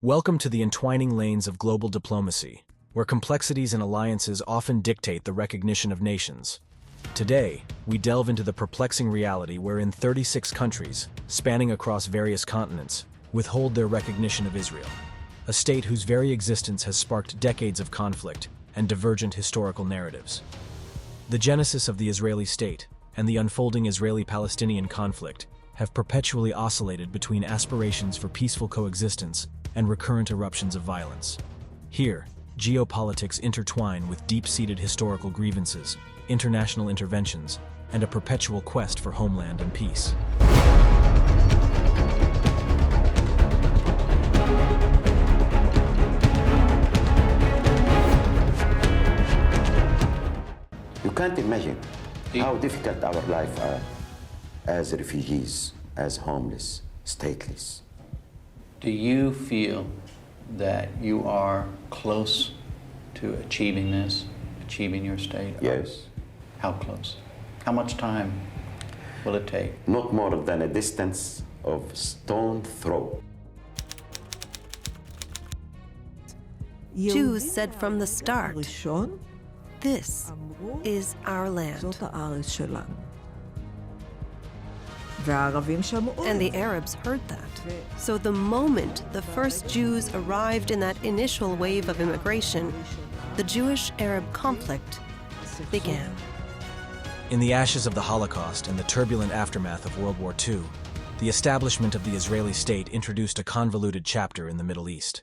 Welcome to the entwining lanes of global diplomacy, where complexities and alliances often dictate the recognition of nations. Today, we delve into the perplexing reality wherein 36 countries, spanning across various continents, withhold their recognition of Israel, a state whose very existence has sparked decades of conflict and divergent historical narratives. The genesis of the Israeli state and the unfolding Israeli-Palestinian conflict have perpetually oscillated between aspirations for peaceful coexistence and recurrent eruptions of violence. Here, geopolitics intertwine with deep-seated historical grievances, international interventions, and a perpetual quest for homeland and peace. You can't imagine how difficult our life are as refugees, as homeless, stateless. Do you feel that you are close to achieving this, achieving your state? Yes. How close? How much time will it take? Not more than a distance of stone throw. Jews said from the start, this is our land. And the Arabs heard that. So the moment the first Jews arrived in that initial wave of immigration, the Jewish-Arab conflict began. In the ashes of the Holocaust and the turbulent aftermath of World War II, the establishment of the Israeli state introduced a convoluted chapter in the Middle East.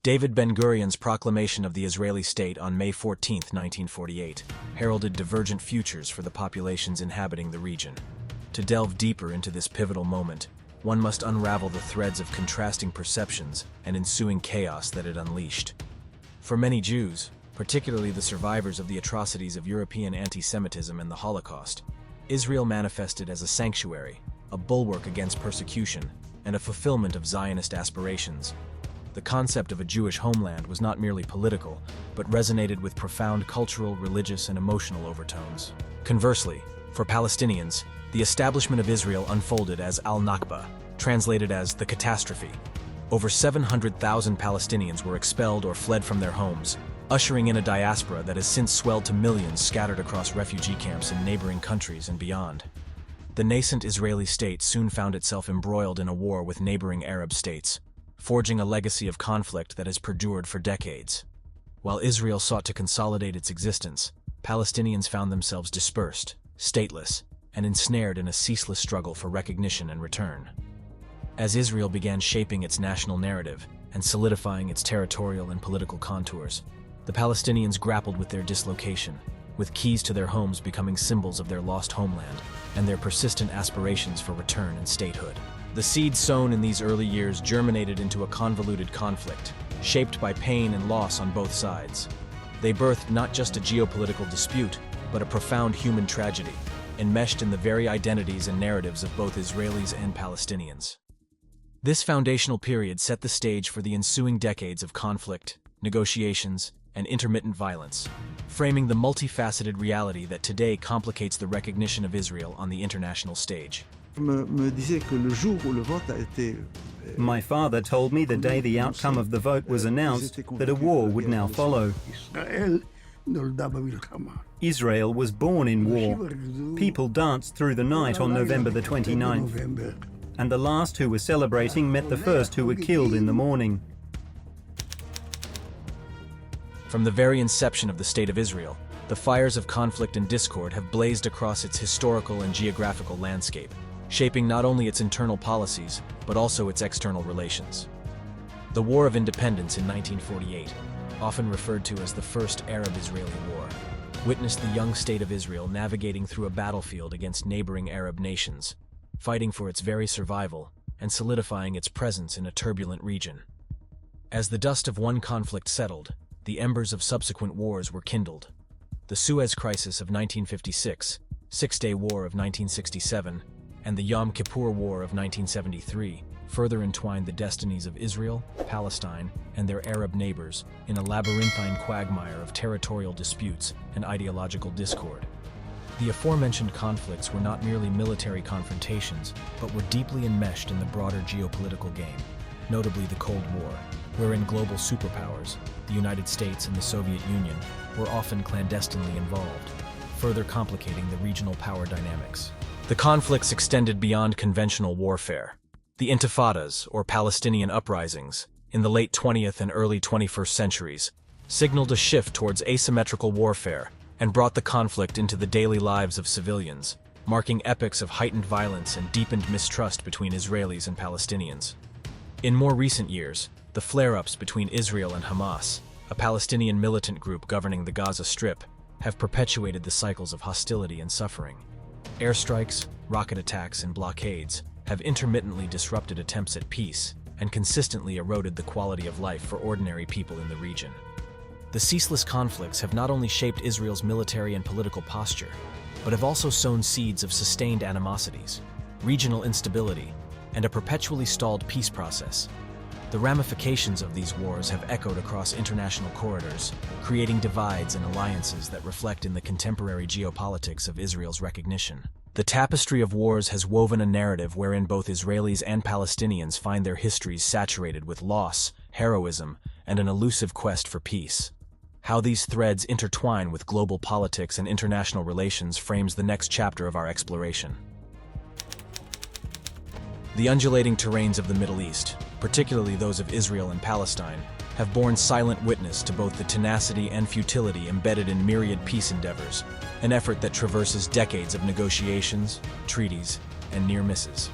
David Ben-Gurion's proclamation of the Israeli state on May 14, 1948, heralded divergent futures for the populations inhabiting the region. To delve deeper into this pivotal moment, one must unravel the threads of contrasting perceptions and ensuing chaos that it unleashed. For many Jews, particularly the survivors of the atrocities of European anti-Semitism and the Holocaust, Israel manifested as a sanctuary, a bulwark against persecution, and a fulfillment of Zionist aspirations. The concept of a Jewish homeland was not merely political, but resonated with profound cultural, religious, and emotional overtones. Conversely, for Palestinians, the establishment of Israel unfolded as al-Nakba, translated as the catastrophe. Over 700,000 Palestinians were expelled or fled from their homes, ushering in a diaspora that has since swelled to millions scattered across refugee camps in neighboring countries and beyond. The nascent Israeli state soon found itself embroiled in a war with neighboring Arab states, forging a legacy of conflict that has perdured for decades. While Israel sought to consolidate its existence, Palestinians found themselves dispersed, stateless, and ensnared in a ceaseless struggle for recognition and return. As Israel began shaping its national narrative and solidifying its territorial and political contours, the Palestinians grappled with their dislocation, with keys to their homes becoming symbols of their lost homeland and their persistent aspirations for return and statehood. The seeds sown in these early years germinated into a convoluted conflict, shaped by pain and loss on both sides. They birthed not just a geopolitical dispute, but a profound human tragedy, enmeshed in the very identities and narratives of both Israelis and Palestinians. This foundational period set the stage for the ensuing decades of conflict, negotiations, and intermittent violence, framing the multifaceted reality that today complicates the recognition of Israel on the international stage. My father told me the day the outcome of the vote was announced that a war would now follow. Israel was born in war. People danced through the night on November the 29th, and the last who were celebrating met the first who were killed in the morning. From the very inception of the State of Israel, the fires of conflict and discord have blazed across its historical and geographical landscape, shaping not only its internal policies, but also its external relations. The War of Independence in 1948, often referred to as the First Arab-Israeli War, witnessed the young state of Israel navigating through a battlefield against neighboring Arab nations, fighting for its very survival and solidifying its presence in a turbulent region. As the dust of one conflict settled, the embers of subsequent wars were kindled. The Suez Crisis of 1956, Six-Day War of 1967, and the Yom Kippur War of 1973 further entwined the destinies of Israel, Palestine, and their Arab neighbors in a labyrinthine quagmire of territorial disputes and ideological discord. The aforementioned conflicts were not merely military confrontations, but were deeply enmeshed in the broader geopolitical game, notably the Cold War, wherein global superpowers, the United States and the Soviet Union, were often clandestinely involved, further complicating the regional power dynamics. The conflicts extended beyond conventional warfare. The Intifadas, or Palestinian uprisings, in the late 20th and early 21st centuries, signaled a shift towards asymmetrical warfare and brought the conflict into the daily lives of civilians, marking epochs of heightened violence and deepened mistrust between Israelis and Palestinians. In more recent years, the flare-ups between Israel and Hamas, a Palestinian militant group governing the Gaza Strip, have perpetuated the cycles of hostility and suffering. Airstrikes, rocket attacks, and blockades have intermittently disrupted attempts at peace and consistently eroded the quality of life for ordinary people in the region. The ceaseless conflicts have not only shaped Israel's military and political posture, but have also sown seeds of sustained animosities, regional instability, and a perpetually stalled peace process. The ramifications of these wars have echoed across international corridors, creating divides and alliances that reflect in the contemporary geopolitics of Israel's recognition. The tapestry of wars has woven a narrative wherein both Israelis and Palestinians find their histories saturated with loss, heroism, and an elusive quest for peace. How these threads intertwine with global politics and international relations frames the next chapter of our exploration. The undulating terrains of the Middle East, particularly those of Israel and Palestine, have borne silent witness to both the tenacity and futility embedded in myriad peace endeavors, an effort that traverses decades of negotiations, treaties, and near misses.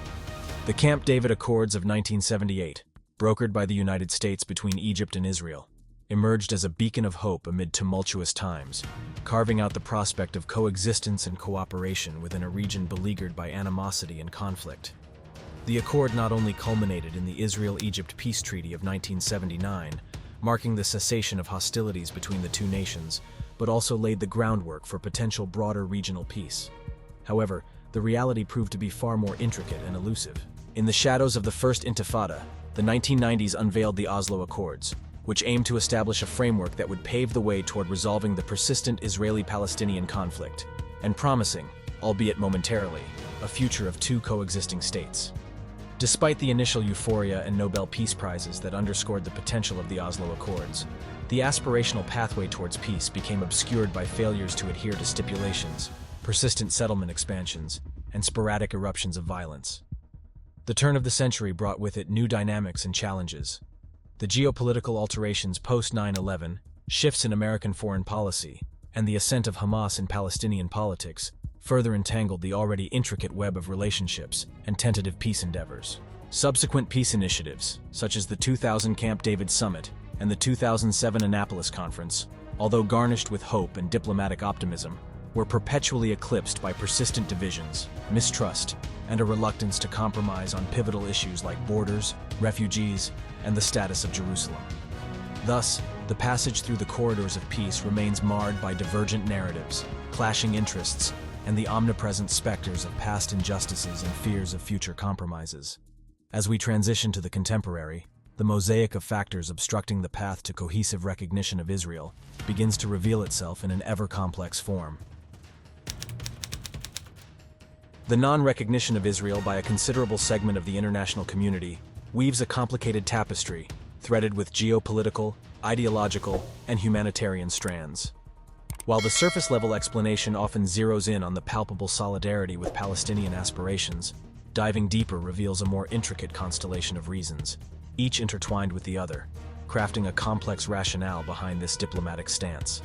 The Camp David Accords of 1978, brokered by the United States between Egypt and Israel, emerged as a beacon of hope amid tumultuous times, carving out the prospect of coexistence and cooperation within a region beleaguered by animosity and conflict. The accord not only culminated in the Israel-Egypt Peace Treaty of 1979, marking the cessation of hostilities between the two nations, but also laid the groundwork for potential broader regional peace. However, the reality proved to be far more intricate and elusive. In the shadows of the First Intifada, the 1990s unveiled the Oslo Accords, which aimed to establish a framework that would pave the way toward resolving the persistent Israeli-Palestinian conflict, and promising, albeit momentarily, a future of two coexisting states. Despite the initial euphoria and Nobel Peace Prizes that underscored the potential of the Oslo Accords, the aspirational pathway towards peace became obscured by failures to adhere to stipulations, persistent settlement expansions, and sporadic eruptions of violence. The turn of the century brought with it new dynamics and challenges. The geopolitical alterations post-9/11, shifts in American foreign policy, and the ascent of Hamas in Palestinian politics further entangled the already intricate web of relationships and tentative peace endeavors. Subsequent peace initiatives, such as the 2000 Camp David Summit and the 2007 Annapolis Conference, although garnished with hope and diplomatic optimism, were perpetually eclipsed by persistent divisions, mistrust, and a reluctance to compromise on pivotal issues like borders, refugees, and the status of Jerusalem. Thus, the passage through the corridors of peace remains marred by divergent narratives, clashing interests, and the omnipresent specters of past injustices and fears of future compromises. As we transition to the contemporary, the mosaic of factors obstructing the path to cohesive recognition of Israel begins to reveal itself in an ever-complex form. The non-recognition of Israel by a considerable segment of the international community weaves a complicated tapestry, threaded with geopolitical, ideological, and humanitarian strands. While the surface-level explanation often zeroes in on the palpable solidarity with Palestinian aspirations, diving deeper reveals a more intricate constellation of reasons, each intertwined with the other, crafting a complex rationale behind this diplomatic stance.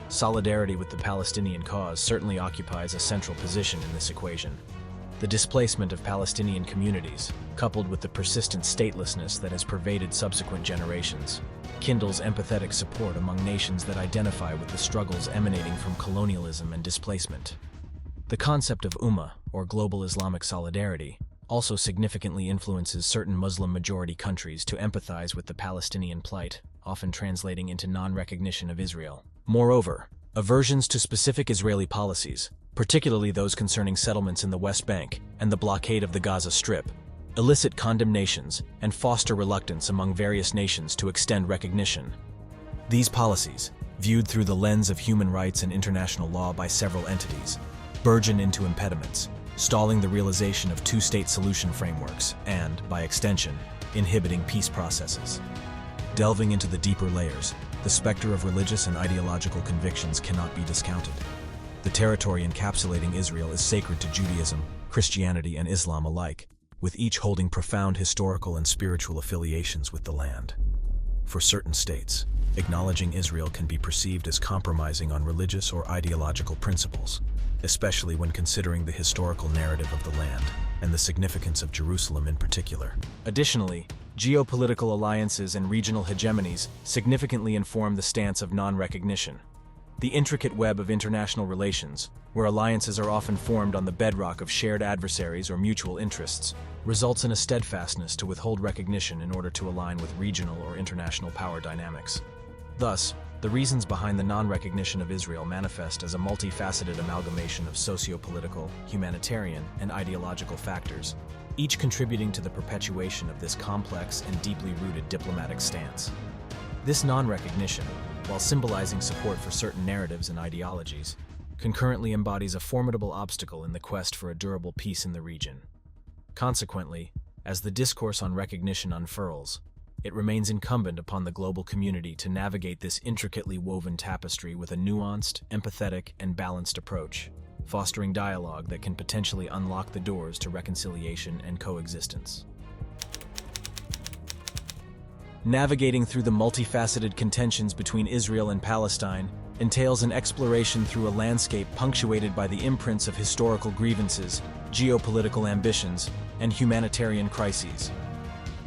Solidarity with the Palestinian cause certainly occupies a central position in this equation. The displacement of Palestinian communities, coupled with the persistent statelessness that has pervaded subsequent generations, kindles empathetic support among nations that identify with the struggles emanating from colonialism and displacement. The concept of Ummah, or global Islamic solidarity, also significantly influences certain Muslim-majority countries to empathize with the Palestinian plight, often translating into non-recognition of Israel. Moreover, aversions to specific Israeli policies, particularly those concerning settlements in the West Bank and the blockade of the Gaza Strip, elicit condemnations and foster reluctance among various nations to extend recognition. These policies, viewed through the lens of human rights and international law by several entities, burgeon into impediments, stalling the realization of two-state solution frameworks and, by extension, inhibiting peace processes. Delving into the deeper layers, the specter of religious and ideological convictions cannot be discounted. The territory encapsulating Israel is sacred to Judaism, Christianity, and Islam alike, with each holding profound historical and spiritual affiliations with the land. For certain states, acknowledging Israel can be perceived as compromising on religious or ideological principles, especially when considering the historical narrative of the land and the significance of Jerusalem in particular. Additionally, geopolitical alliances and regional hegemonies significantly inform the stance of non-recognition. The intricate web of international relations, where alliances are often formed on the bedrock of shared adversaries or mutual interests, results in a steadfastness to withhold recognition in order to align with regional or international power dynamics. Thus, the reasons behind the non-recognition of Israel manifest as a multifaceted amalgamation of socio-political, humanitarian, and ideological factors, each contributing to the perpetuation of this complex and deeply rooted diplomatic stance. This non-recognition, while symbolizing support for certain narratives and ideologies, concurrently embodies a formidable obstacle in the quest for a durable peace in the region. Consequently, as the discourse on recognition unfurls, it remains incumbent upon the global community to navigate this intricately woven tapestry with a nuanced, empathetic, and balanced approach, fostering dialogue that can potentially unlock the doors to reconciliation and coexistence. Navigating through the multifaceted contentions between Israel and Palestine entails an exploration through a landscape punctuated by the imprints of historical grievances, geopolitical ambitions, and humanitarian crises.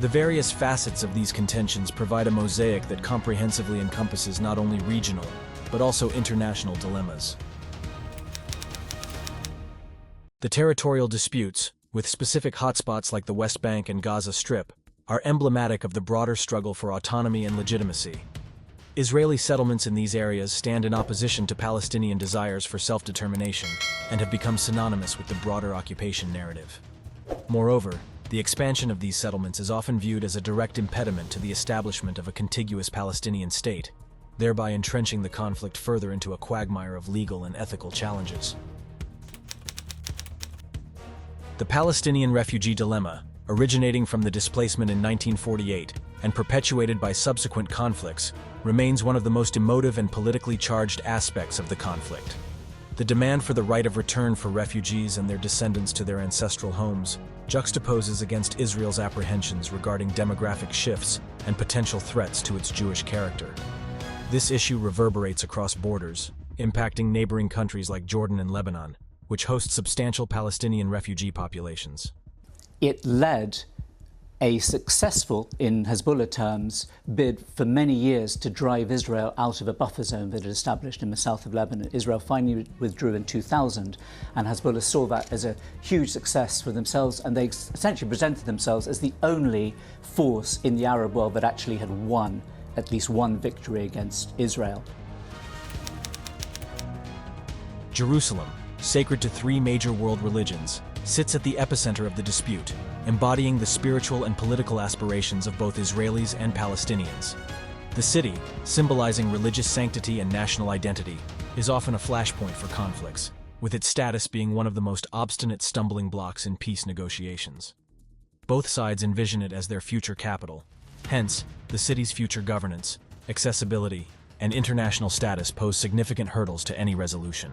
The various facets of these contentions provide a mosaic that comprehensively encompasses not only regional, but also international dilemmas. The territorial disputes, with specific hotspots like the West Bank and Gaza Strip, are emblematic of the broader struggle for autonomy and legitimacy. Israeli settlements in these areas stand in opposition to Palestinian desires for self-determination and have become synonymous with the broader occupation narrative. Moreover, the expansion of these settlements is often viewed as a direct impediment to the establishment of a contiguous Palestinian state, thereby entrenching the conflict further into a quagmire of legal and ethical challenges. The Palestinian refugee dilemma, originating from the displacement in 1948 and perpetuated by subsequent conflicts, remains one of the most emotive and politically charged aspects of the conflict. The demand for the right of return for refugees and their descendants to their ancestral homes juxtaposes against Israel's apprehensions regarding demographic shifts and potential threats to its Jewish character. This issue reverberates across borders, impacting neighboring countries like Jordan and Lebanon, which host substantial Palestinian refugee populations. It led a successful, in Hezbollah terms, bid for many years to drive Israel out of a buffer zone that had established in the south of Lebanon. Israel finally withdrew in 2000, and Hezbollah saw that as a huge success for themselves, and they essentially presented themselves as the only force in the Arab world that actually had won at least one victory against Israel. Jerusalem, sacred to three major world religions, sits at the epicenter of the dispute, embodying the spiritual and political aspirations of both Israelis and Palestinians. The city, symbolizing religious sanctity and national identity, is often a flashpoint for conflicts, with its status being one of the most obstinate stumbling blocks in peace negotiations. Both sides envision it as their future capital. Hence, the city's future governance, accessibility, and international status pose significant hurdles to any resolution.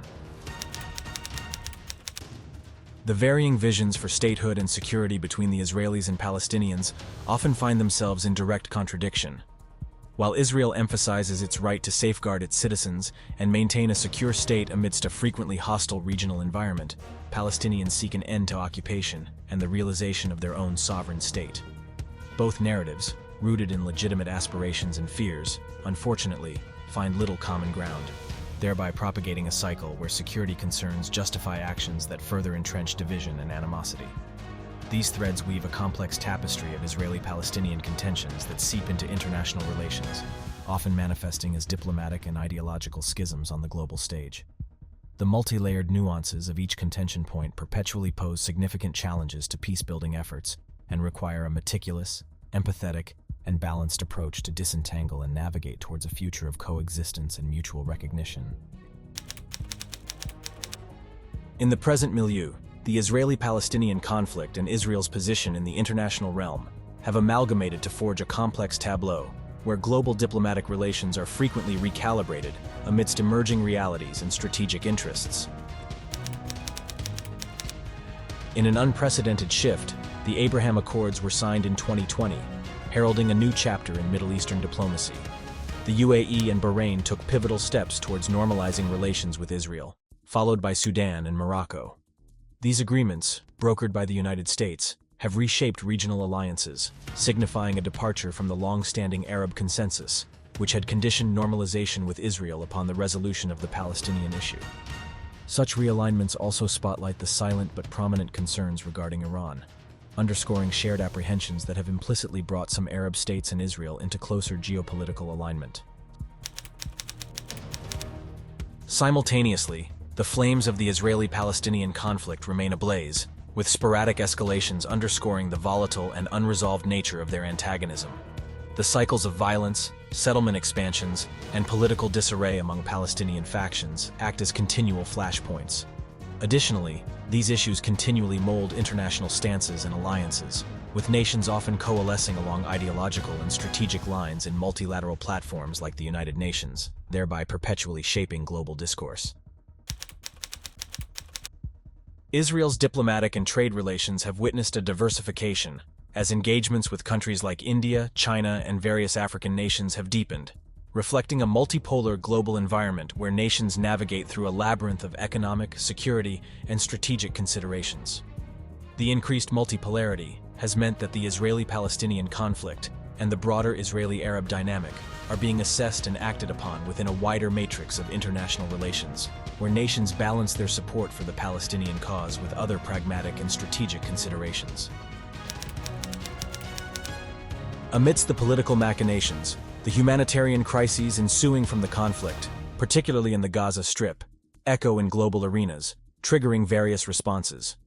The varying visions for statehood and security between the Israelis and Palestinians often find themselves in direct contradiction. While Israel emphasizes its right to safeguard its citizens and maintain a secure state amidst a frequently hostile regional environment, Palestinians seek an end to occupation and the realization of their own sovereign state. Both narratives, rooted in legitimate aspirations and fears, unfortunately, find little common ground, thereby propagating a cycle where security concerns justify actions that further entrench division and animosity. These threads weave a complex tapestry of Israeli-Palestinian contentions that seep into international relations, often manifesting as diplomatic and ideological schisms on the global stage. The multi-layered nuances of each contention point perpetually pose significant challenges to peace-building efforts and require a meticulous, empathetic, and balanced approach to disentangle and navigate towards a future of coexistence and mutual recognition. In the present milieu, the Israeli-Palestinian conflict and Israel's position in the international realm have amalgamated to forge a complex tableau where global diplomatic relations are frequently recalibrated amidst emerging realities and strategic interests. In an unprecedented shift, the Abraham Accords were signed in 2020, heralding a new chapter in Middle Eastern diplomacy. The UAE and Bahrain took pivotal steps towards normalizing relations with Israel, followed by Sudan and Morocco. These agreements, brokered by the United States, have reshaped regional alliances, signifying a departure from the long-standing Arab consensus, which had conditioned normalization with Israel upon the resolution of the Palestinian issue. Such realignments also spotlight the silent but prominent concerns regarding Iran, underscoring shared apprehensions that have implicitly brought some Arab states and Israel into closer geopolitical alignment. Simultaneously, the flames of the Israeli-Palestinian conflict remain ablaze, with sporadic escalations underscoring the volatile and unresolved nature of their antagonism. The cycles of violence, settlement expansions, and political disarray among Palestinian factions act as continual flashpoints. Additionally, these issues continually mold international stances and alliances, with nations often coalescing along ideological and strategic lines in multilateral platforms like the United Nations, thereby perpetually shaping global discourse. Israel's diplomatic and trade relations have witnessed a diversification, as engagements with countries like India, China, and various African nations have deepened, reflecting a multipolar global environment where nations navigate through a labyrinth of economic, security, and strategic considerations. The increased multipolarity has meant that the Israeli-Palestinian conflict and the broader Israeli-Arab dynamic are being assessed and acted upon within a wider matrix of international relations, where nations balance their support for the Palestinian cause with other pragmatic and strategic considerations. Amidst the political machinations, the humanitarian crises ensuing from the conflict, particularly in the Gaza Strip, echo in global arenas, triggering various responses.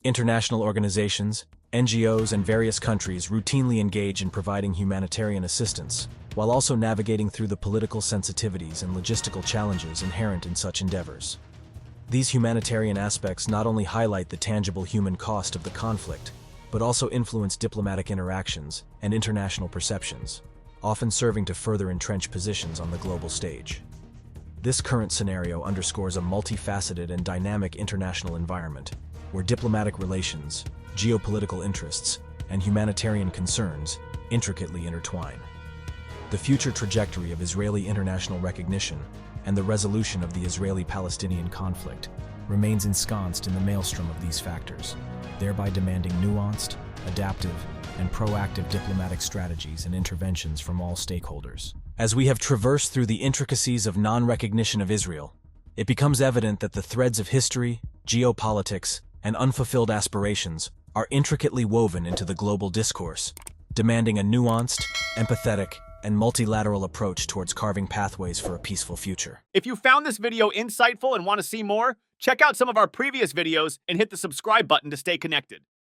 International organizations, NGOs, and various countries routinely engage in providing humanitarian assistance, while also navigating through the political sensitivities and logistical challenges inherent in such endeavors. These humanitarian aspects not only highlight the tangible human cost of the conflict, but also influence diplomatic interactions and international perceptions, often serving to further entrench positions on the global stage. This current scenario underscores a multifaceted and dynamic international environment, where diplomatic relations, geopolitical interests, and humanitarian concerns intricately intertwine. The future trajectory of Israeli international recognition and the resolution of the Israeli-Palestinian conflict remains ensconced in the maelstrom of these factors, thereby demanding nuanced, adaptive, and proactive diplomatic strategies and interventions from all stakeholders. As we have traversed through the intricacies of non-recognition of Israel, it becomes evident that the threads of history, geopolitics, and unfulfilled aspirations are intricately woven into the global discourse, demanding a nuanced, empathetic, and multilateral approach towards carving pathways for a peaceful future. If you found this video insightful and want to see more, check out some of our previous videos and hit the subscribe button to stay connected.